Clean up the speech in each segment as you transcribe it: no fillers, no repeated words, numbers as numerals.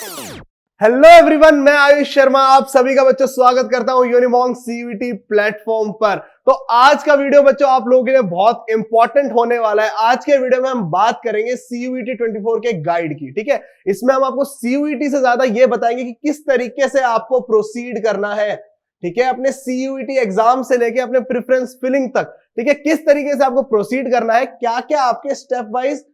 Hello everyone, मैं आयुष शर्मा आप सभी का बच्चों स्वागत करता हूं यूनिमॉन्क सीयूईटी प्लेटफॉर्म पर। तो आज का वीडियो बच्चों आप लोगों के लिए बहुत इंपॉर्टेंट होने वाला है। आज के वीडियो में हम बात करेंगे सीयूईटी 24 के गाइड की। ठीक है, इसमें हम आपको सीयूईटी से ज्यादा ये बताएंगे कि किस तरीके से आपको प्रोसीड करना है। ठीक है, अपने सीयूईटी एग्जाम से लेके अपने प्रेफरेंस फिलिंग तक, ठीक है, किस तरीके से आपको प्रोसीड करना है, क्या क्या आपके स्टेप वाइज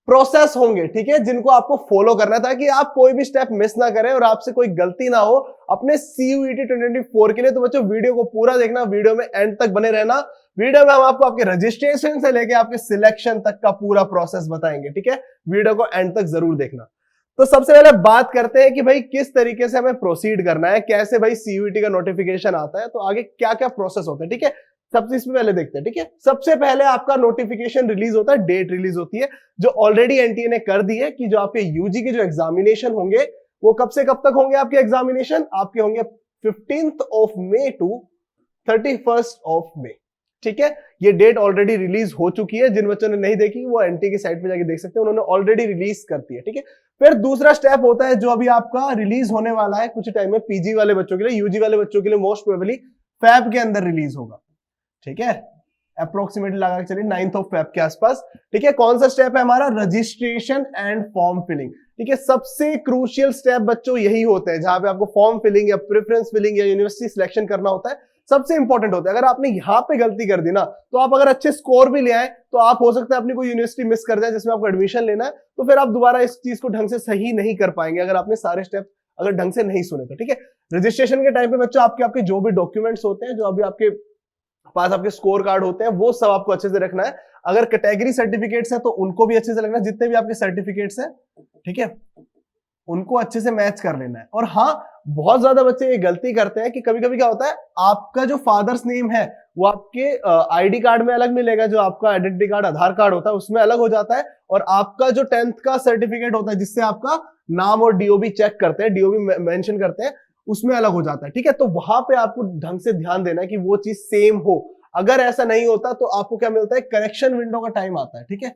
प्रोसेस होंगे, ठीक है, जिनको आपको फॉलो करना है ताकि आप कोई भी स्टेप मिस ना करें और आपसे कोई गलती ना हो अपने सीयूईटी 2024 के लिए। तो बच्चों वीडियो को पूरा देखना, वीडियो में एंड तक बने रहना। वीडियो में हम आपको आपके रजिस्ट्रेशन से लेके आपके सिलेक्शन तक का पूरा प्रोसेस बताएंगे। ठीक है, वीडियो को एंड तक जरूर देखना। तो सबसे पहले बात करते हैं कि भाई किस तरीके से हमें प्रोसीड करना है, कैसे भाई सीयूईटी का नोटिफिकेशन आता है, तो आगे क्या क्या प्रोसेस होता है। ठीक है, सबसे इसमें पहले देखते हैं। ठीक है, सबसे पहले आपका नोटिफिकेशन रिलीज होता है, डेट रिलीज होती है जो ऑलरेडी एनटीए ने कर दी है कि जो आपके यूजी के जो एग्जामिनेशन होंगे वो कब से कब तक होंगे। आपके एग्जामिनेशन आपके होंगे 15th of May to 31st of May. ठीक है, ये डेट ऑलरेडी रिलीज हो चुकी है। जिन बच्चों ने नहीं देखी वो एनटीए की साइट पे जाके देख सकते हैं, उन्होंने ऑलरेडी रिलीज कर दी है। ठीक है, फिर दूसरा स्टेप होता है जो अभी आपका रिलीज होने वाला है कुछ टाइम में पीजी वाले बच्चों के लिए। यूजी वाले बच्चों के लिए मोस्ट प्रोबेबली फैब के अंदर रिलीज होगा। ठीक है, अप्रोक्सीमेटली लगा के चलिए 9th ऑफ फेब के आसपास। ठीक है, कौन सा स्टेप है हमारा? Registration and form filling. ठीक है, सबसे क्रूशियल स्टेप बच्चों यही होते हैं जहां पे आपको फॉर्म फिलिंग या प्रेफरेंस फिलिंग या यूनिवर्सिटी सिलेक्शन करना होता है, सबसे इंपॉर्टेंट होता है। अगर आपने यहां पे गलती कर दी ना, तो आप अगर अच्छे स्कोर भी ले आए तो आप हो सकता है अपनी कोई यूनिवर्सिटी मिस कर जाए जिसमें आपको एडमिशन लेना है, तो फिर आप दोबारा इस चीज को ढंग से सही नहीं कर पाएंगे अगर आपने सारे स्टेप अगर ढंग से नहीं सुने तो। ठीक है, रजिस्ट्रेशन के टाइम पे बच्चों आपके जो भी डॉक्यूमेंट्स होते हैं, जो अभी आपके पास आपके स्कोर कार्ड होते हैं, वो सब आपको अच्छे से रखना है। अगर कैटेगरी सर्टिफिकेट्स हैं तो उनको भी अच्छे से रखना है, जितने भी आपके सर्टिफिकेट्स हैं, ठीक है, उनको अच्छे से मैच कर लेना है। और हाँ, बहुत ज्यादा बच्चे ये गलती करते हैं कि कभी कभी क्या होता है, आपका जो फादर्स नेम है वो आपके आईडी कार्ड में अलग मिलेगा, जो आपका आइडेंटिटी कार्ड आधार कार्ड होता है उसमें अलग हो जाता है, और आपका जो 10th का सर्टिफिकेट होता है जिससे आपका नाम और डीओबी चेक करते हैं, डीओबी मेंशन करते हैं, उसमें अलग हो जाता है। ठीक है, तो वहां पे आपको ढंग से ध्यान देना है कि वो चीज सेम हो। अगर ऐसा नहीं होता तो आपको क्या मिलता है, करेक्शन विंडो का टाइम आता है। ठीक है,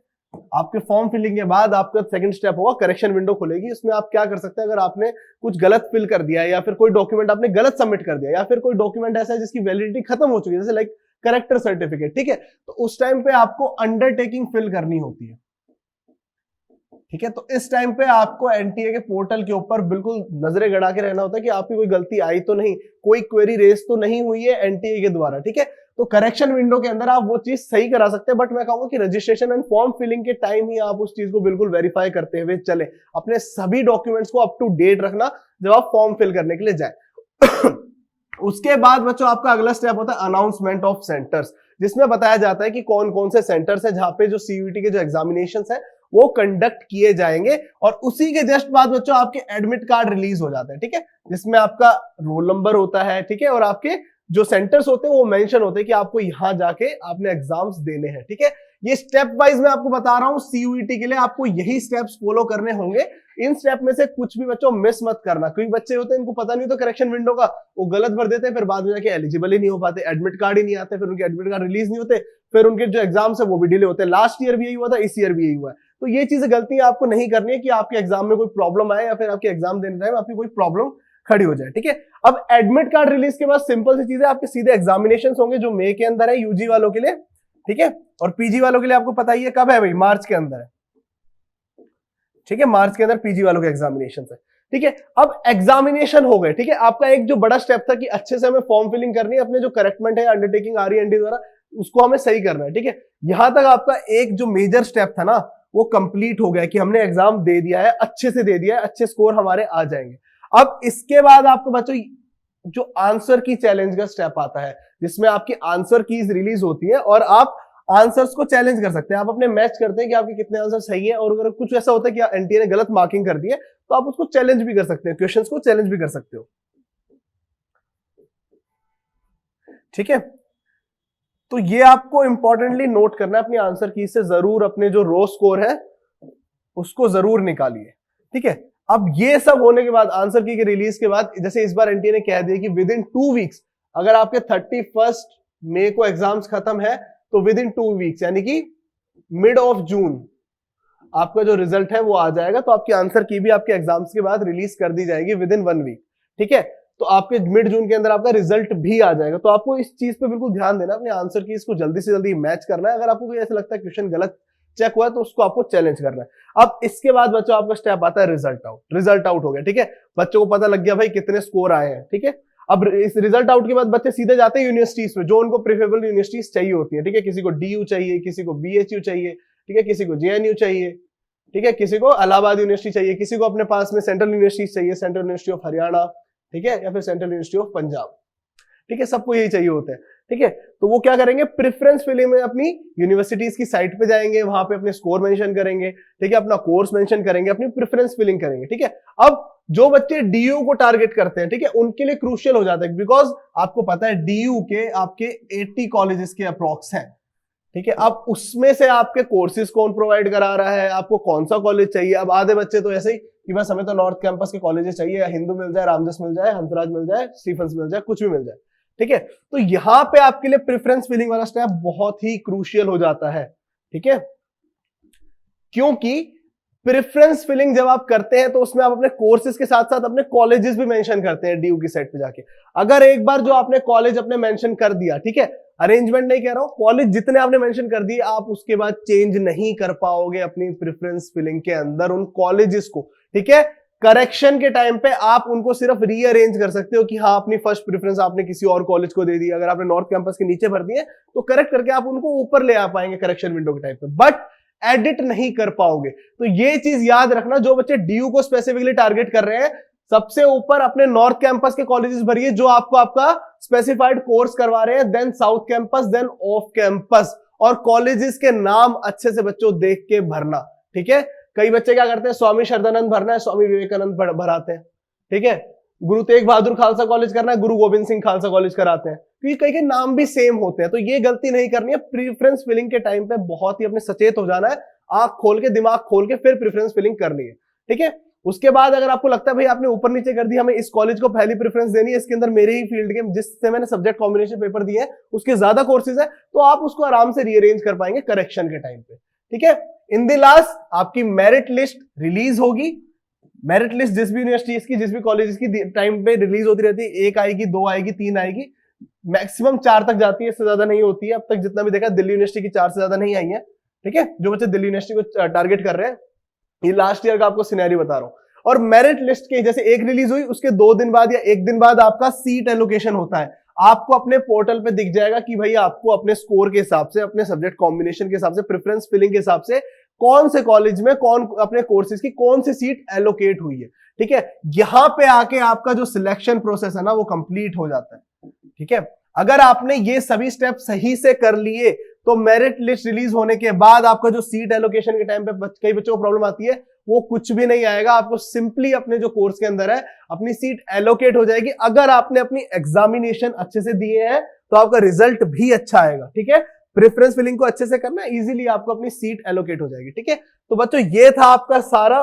आपके फॉर्म फिलिंग के बाद आपका सेकंड स्टेप होगा, करेक्शन विंडो खुलेगी। उसमें आप क्या कर सकते हैं, अगर आपने कुछ गलत फिल कर दिया है या फिर कोई डॉक्यूमेंट आपने गलत सबमिट कर दिया या फिर कोई डॉक्यूमेंट ऐसा है जिसकी वैलिडिटी खत्म हो चुकी है, जैसे लाइक करेक्टर सर्टिफिकेट, ठीक है, तो उस टाइम पे आपको अंडरटेकिंग फिल करनी होती है। ठीक है, तो इस टाइम पे आपको एनटीए के पोर्टल के ऊपर बिल्कुल नजरें गड़ा के रहना होता है कि आपकी कोई गलती आई तो नहीं, कोई क्वेरी रेस तो नहीं हुई है एनटीए के द्वारा। ठीक है, तो करेक्शन विंडो के अंदर आप वो चीज सही करा सकते हैं, बट मैं कहूंगा कि रजिस्ट्रेशन एंड फॉर्म फिलिंग के टाइम ही आप उस चीज को बिल्कुल वेरीफाई करते हुए चले। अपने सभी डॉक्यूमेंट्स को अप टू डेट रखना जब आप फॉर्म फिल करने के लिए जाए। उसके बाद बच्चों आपका अगला स्टेप होता है अनाउंसमेंट ऑफ सेंटर्स, जिसमें बताया जाता है कि कौन कौन से सेंटर्स है जहां पे जो सीयूईटी के जो एग्जामिनेशंस है वो कंडक्ट किए जाएंगे। और उसी के जस्ट बाद बच्चों आपके एडमिट कार्ड रिलीज हो जाते हैं। ठीक है, जिसमें आपका रोल नंबर होता है, ठीक है, और आपके जो सेंटर्स होते हैं वो मेंशन होते हैं कि आपको यहां जाके आपने एग्जाम्स देने हैं। ठीक है, ये स्टेप वाइज मैं आपको बता रहा हूं, सीयूईटी के लिए आपको यही स्टेप्स फॉलो करने होंगे। इन स्टेप में से कुछ भी बच्चों मिस मत करना। कोई बच्चे होते हैं इनको पता नहीं होता करेक्शन विंडो का, वो गलत भर देते हैं, फिर बाद में जाके एलिजिबल ही नहीं हो पाते, एडमिट कार्ड ही नहीं आते, फिर उनके एडमिट कार्ड रिलीज नहीं होते, फिर उनके जो एग्जाम्स है वो भी डिले होते हैं। लास्ट ईयर भी यही हुआ था, इस ईयर भी यही हुआ है। तो ये चीजें गलतियां आपको नहीं करनी है कि आपके एग्जाम में कोई प्रॉब्लम आए या फिर आपके एग्जाम देने टाइम आपकी कोई प्रॉब्लम खड़ी हो जाए। ठीक है, अब एडमिट कार्ड रिलीज के बाद सिंपल सी चीज है, आपके सीधे एग्जामिनेशन होंगे जो मई के अंदर है यूजी वालों के लिए। ठीक है, और पीजी वालों के लिए आपको पता ही है कब है भाई, मार्च के अंदर है। ठीक है, मार्च के अंदर पीजी वालों के एग्जामिनेशन है। ठीक है, अब एग्जामिनेशन हो गए। ठीक है, आपका एक जो बड़ा स्टेप था कि अच्छे से हमें फॉर्म फिलिंग करनी है, अपने जो करेक्टमेंट है अंडरटेकिंग आ रही है एनटी द्वारा, उसको हमें सही करना है। ठीक है, यहां तक आपका एक जो मेजर स्टेप था ना वो कंप्लीट हो गया कि हमने एग्जाम दे दिया है, अच्छे से दे दिया है, अच्छे स्कोर हमारे आ जाएंगे। अब इसके बाद आपको बच्चों जो आंसर की चैलेंज का स्टेप आता है, जिसमें आपकी आंसर कीज रिलीज होती है और आप आंसर्स को चैलेंज कर सकते हैं। आप अपने मैच करते हैं कि आपके कितने आंसर सही है, और अगर कुछ ऐसा होता है कि एनटीए ने गलत मार्किंग कर दी है तो आप उसको चैलेंज भी कर सकते हैं, क्वेश्चंस को चैलेंज भी कर सकते हो। ठीक है, तो ये आपको इंपॉर्टेंटली नोट करना है, अपनी आंसर की से जरूर अपने जो रो स्कोर है उसको जरूर निकालिए। ठीक है, अब ये सब होने के बाद आंसर की रिलीज के बाद, जैसे इस बार एनटीए ने कह दिया कि विद इन 2 वीक्स, अगर आपके 31 मई को एग्जाम्स खत्म है तो विद इन 2 वीक्स यानी कि मिड ऑफ जून आपका जो रिजल्ट है वो आ जाएगा। तो आपकी आंसर की भी आपके एग्जाम्स के बाद रिलीज कर दी जाएगी विद इन 1 वीक, ठीक है। तो आपके मिड जून के अंदर आपका रिजल्ट भी आ जाएगा। तो आपको इस चीज पे बिल्कुल ध्यान देना, अपने आंसर की इसको जल्दी से जल्दी मैच करना है। अगर आपको कोई ऐसा लगता है क्वेश्चन गलत चेक हुआ है तो उसको आपको चैलेंज करना है। अब इसके बाद बच्चों आपका स्टेप आता है रिजल्ट आउट। रिजल्ट आउट हो गया, ठीक है, बच्चों को पता लग गया भाई कितने स्कोर आए हैं, ठीक है। अब इस रिजल्ट आउट के बाद बच्चे सीधे जाते हैं यूनिवर्सिटीज में, जो उनको प्रेफरेबल यूनिवर्सिटीज चाहिए होती है, ठीक है। किसी को डीयू चाहिए, किसी को बीएचयू चाहिए, ठीक है, किसी को जेएनयू चाहिए, ठीक है, किसी को इलाहाबाद यूनिवर्सिटी चाहिए, किसी को अपने पास में सेंट्रल यूनिवर्सिटी चाहिए, सेंट्रल यूनिवर्सिटी ऑफ हरियाणा, ठीक है, या फिर सेंट्रल यूनिवर्सिटी ऑफ पंजाब, ठीक है, सबको यही चाहिए होता है, ठीक है। तो वो क्या करेंगे, प्रेफरेंस फिलिंग में अपनी यूनिवर्सिटीज की साइट पे जाएंगे, वहां पे अपने स्कोर मेंशन करेंगे, ठीक है, अपना कोर्स मेंशन करेंगे, अपनी प्रेफरेंस फिलिंग करेंगे, ठीक है। अब जो बच्चे डीयू को टारगेट करते हैं, ठीक है, उनके लिए क्रूशियल हो जाता है, बिकॉज आपको पता है डीयू के आपके 80 कॉलेजेस के अप्रॉक्स हैं, ठीक है। अब उसमें से आपके कोर्सेज कौन प्रोवाइड करा रहा है, आपको कौन सा कॉलेज चाहिए। अब आधे बच्चे तो ऐसे ही कि बस हमें तो नॉर्थ कैंपस के कॉलेजेस चाहिए, या हिंदू मिल जाए, रामजस मिल जाए, हंसराज मिल जाए, स्टीफंस मिल जाए, कुछ भी मिल जाए, ठीक है। तो यहां पे आपके लिए प्रेफरेंस फिलिंग वाला स्टेप बहुत ही क्रूशियल हो जाता है, ठीक है, क्योंकि प्रेफरेंस फिलिंग जब आप करते हैं तो उसमें आप अपने कोर्सेज के साथ साथ अपने कॉलेजेस भी मेंशन करते हैं डीयू की साइट पे जाके। अगर एक बार जो आपने कॉलेज अपने मेंशन कर दिया, ठीक है, अरेंजमेंट नहीं कह रहा हूं, कॉलेज जितने आपने मेंशन कर दिए, आप उसके बाद चेंज नहीं कर पाओगे अपनी प्रेफरेंस फिलिंग के अंदर उन कॉलेजेस को, ठीक है। करेक्शन के टाइम पे आप उनको सिर्फ रीअरेंज कर सकते हो कि हाँ, अपनी फर्स्ट प्रेफरेंस आपने किसी और कॉलेज को दे दी, अगर आपने नॉर्थ कैंपस के नीचे भर दिए तो करेक्ट करके आप उनको ऊपर ले आ पाएंगे करेक्शन विंडो के टाइम पे, बट एडिट नहीं कर पाओगे। तो ये चीज याद रखना, जो बच्चे डीयू को स्पेसिफिकली टारगेट कर रहे हैं, सबसे ऊपर अपने नॉर्थ कैंपस के कॉलेजेस भरिए जो आपको आपका स्पेसिफाइड कोर्स करवा रहे हैं, then south campus, then off campus, और कॉलेजेस के नाम अच्छे से बच्चों देख के भरना, ठीक है। कई बच्चे क्या करते हैं, स्वामी श्रद्धानंद भरना है, स्वामी विवेकानंद भराते हैं, ठीक है। गुरु तेग बहादुर खालसा कॉलेज करना है, गुरु गोविंद सिंह खालसा कॉलेज कराते हैं, क्योंकि कई के नाम भी सेम होते हैं। तो ये गलती नहीं करनी है। प्रेफरेंस फिलिंग के टाइम पे बहुत ही अपने सचेत हो जाना है, आंख खोल के, दिमाग खोल के फिर प्रेफरेंस फिलिंग करनी है, ठीक है। उसके बाद अगर आपको लगता है भाई आपने ऊपर नीचे कर दी, हमें इस कॉलेज को पहली प्रेफरेंस देनी है, इसके अंदर मेरे ही फील्ड के जिससे मैंने सब्जेक्ट कॉम्बिनेशन पेपर दिए हैं उसके ज्यादा कोर्सेज है, तो आप उसको आराम से रीअरेंज कर पाएंगे करेक्शन के टाइम पे, ठीक है। इन द लास्ट आपकी मेरिट लिस्ट रिलीज होगी। मेरिट लिस्ट जिस भी यूनिवर्सिटी की, जिस भी कॉलेज की टाइम पे रिलीज होती रहती है, 1 आएगी, 2 आएगी, 3 आएगी, मैक्सिमम 4 तक जाती है, इससे ज्यादा नहीं होती है। अब तक जितना भी देखा, दिल्ली यूनिवर्सिटी की 4 से ज्यादा नहीं आई है, ठीक है। जो बच्चे दिल्ली यूनिवर्सिटी को टारगेट कर रहे हैं, ये लास्ट ईयर का आपको सिनेरियो बता रहा हूं। और मेरिट लिस्ट के जैसे एक रिलीज हुई, उसके 2 दिन बाद या 1 दिन बाद आपका सीट एलोकेशन होता है। आपको अपने पोर्टल पे दिख जाएगा कि भाई आपको अपने स्कोर के हिसाब से, अपने सब्जेक्ट कॉम्बिनेशन के हिसाब से, प्रेफरेंस फिलिंग के हिसाब से कौन से कॉलेज में कौन अपने कोर्सेज की कौन सी सीट एलोकेट हुई है, ठीक है। यहां पे आके आपका जो सिलेक्शन प्रोसेस है ना, वो कंप्लीट हो जाता है, ठीक है। अगर आपने ये सभी स्टेप सही से कर लिए तो मेरिट लिस्ट रिलीज होने के बाद आपका जो सीट एलोकेशन के टाइम पे कई बच्चों को प्रॉब्लम आती है, वो कुछ भी नहीं आएगा। आपको सिंपली अपने जो कोर्स के अंदर है अपनी सीट एलोकेट हो जाएगी। अगर आपने अपनी एग्जामिनेशन अच्छे से दिए हैं तो आपका रिजल्ट भी अच्छा आएगा, ठीक है। प्रेफरेंस फिलिंग को अच्छे से करना, इजीली आपको अपनी सीट एलोकेट हो जाएगी, ठीक है। तो बच्चों ये था आपका सारा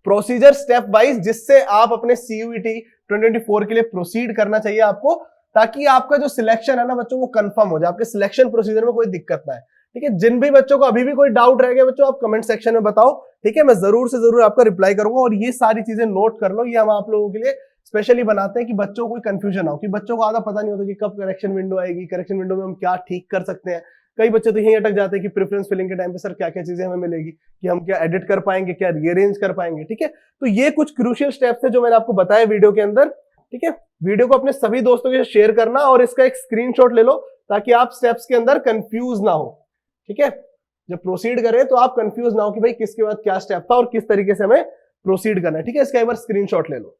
प्रोसीजर स्टेप वाइज, जिससे आप अपने सीयूईटी 2024 के लिए प्रोसीड करना चाहिए आपको, ताकि आपका जो सिलेक्शन है ना बच्चों वो कंफर्म हो जाए, आपके सिलेक्शन प्रोसीजर में कोई दिक्कत ना है, ठीक है। जिन भी बच्चों को अभी भी कोई डाउट रह गया बच्चों, आप कमेंट सेक्शन में बताओ, ठीक है। मैं जरूर से जरूर आपका रिप्लाई करूंगा। और ये सारी चीजें नोट कर लो, ये हम आप लोगों के लिए स्पेशली बनाते हैं कि बच्चों को कोई कंफ्यूजन हो, कि बच्चों को आधा पता नहीं होता कि कब करेक्शन विंडो आएगी, करेक्शन विंडो में हम क्या ठीक कर सकते हैं। कई बच्चे तो यहीं अटक जाते हैं कि प्रेफरेंस फिलिंग के टाइम पे सर क्या क्या चीजें हमें मिलेगी, कि हम क्या एडिट कर पाएंगे, क्या रीअरेंज कर पाएंगे, ठीक है। तो ये कुछ क्रूशियल स्टेप्स है जो मैंने आपको बताया वीडियो के अंदर, ठीक है। वीडियो को अपने सभी दोस्तों के साथ शेयर करना और इसका एक स्क्रीनशॉट ले लो, ताकि आप स्टेप्स के अंदर कंफ्यूज ना हो, ठीक है। जब प्रोसीड करें तो आप कंफ्यूज ना हो कि भाई किसके बाद क्या स्टेप था और किस तरीके से हमें प्रोसीड करना है, ठीक है। इसका एक बार स्क्रीनशॉट ले लो।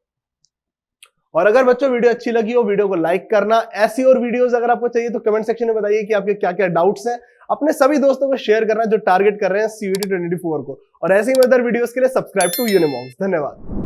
और अगर बच्चों वीडियो अच्छी लगी हो, वीडियो को लाइक करना। ऐसी और वीडियोस अगर आपको चाहिए तो कमेंट सेक्शन में बताइए कि आपके क्या क्या डाउट्स हैं। अपने सभी दोस्तों को शेयर करना जो टारगेट कर रहे हैं सीयूईटी 2024 को। और ऐसे ही मजेदार वीडियोस के लिए सब्सक्राइब टू यूनिमॉन्क्स। धन्यवाद।